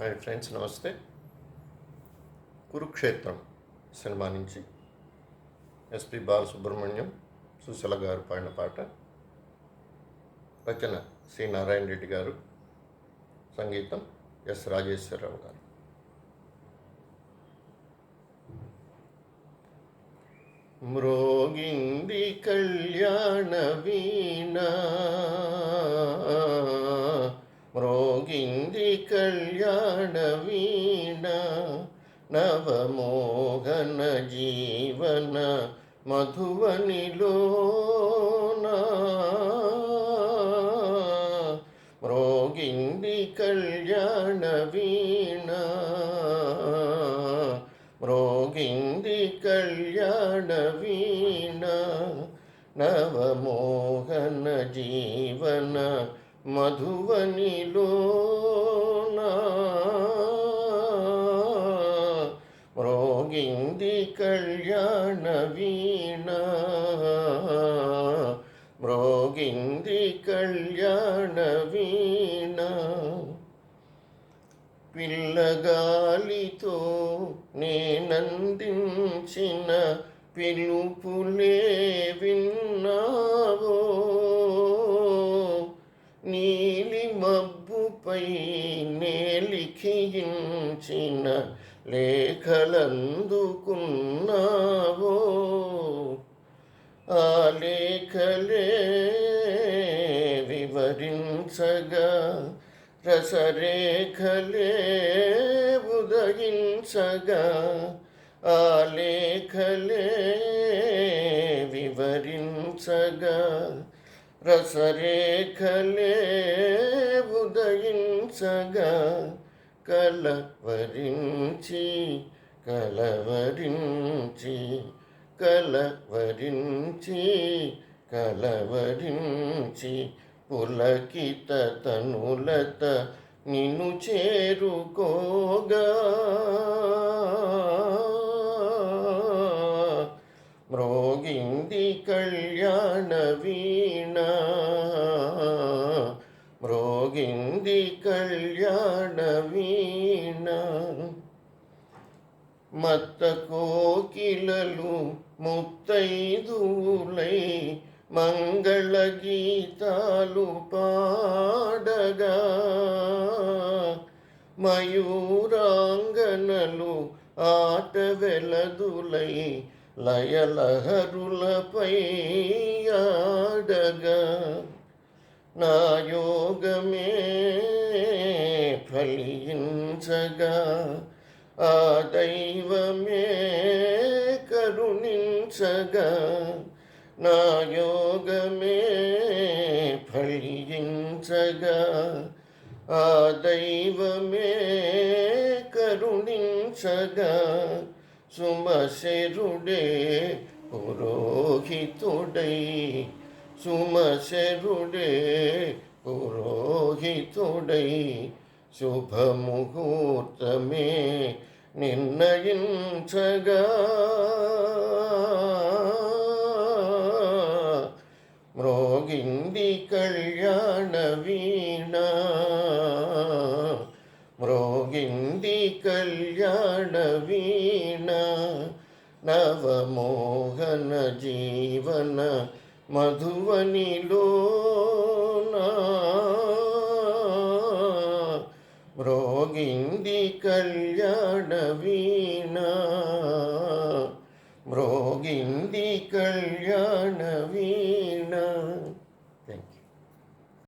Hi friends, నమస్తే. కురుక్షేత్రం cinema నుంచి SP Balasubrahmanyam, Susheela గారు పాడిన పాట. రచన సి నారాయణ రెడ్డి గారు, సంగీతం ఎస్ రాజేశ్వరరావు గారు. మ్రోగింది కళ్యాణ వీణ, మ్రోగింది కళ్యాణ వీణ, నవమోహన జీవన మధువనిలోన. మ్రోగింది కళ్యాణ వీణ, మ్రోగింది కళ్యాణ వీణ, నవమోహన జీవన మధువనిలోన. మ్రోగింది కళ్యాణ వీణ, మ్రోగింది కళ్యాణ వీణ. పిల్లగాలితో నేనందించిన పిలుపులే విన్నావో, నీలి మబ్బుపై నేలిఖించిన లేఖలందుకున్నావో. ఆ లేఖలే వివరించగా, రసరేఖలే ఉదయించగా, ఆ లేఖలే వివరించగా, రసరేఖలే ఉదయించగా, కలవరించి కలవరించి కలవరించి కలవరించి, పులకిత తనులత నిన్ను చేరుకోగా. మ్రోగింది కళ్యాణ వీణ, మ్రోగింది కళ్యాణ వీణ. మత్త కోకిలలు ముత్తైదువులై మంగళ గీతాలు పాడగా, మయూరాంగనలు ఆట వెలదులై లయలహరులపై ఆడగా, నా యోగమే ఫలించగా, ఆ దైవమే కరుణించగా, నా యోగమే ఫలించగా, ఆ దైవమే కరుణించగా, సుమశరుడే పురోహితుడై, సుమశరుడే పురోహితుడై, శుభముహూర్తమే నిర్ణయించగా. మ్రోగింది కళ్యాణ వీణ, మ్రోగింది కళ్యాణ వీణ, నవమోహన జీవన మధువనిలోన. మ్రోగింది కళ్యాణ వీణ, మ్రోగింది కళ్యాణ వీణ.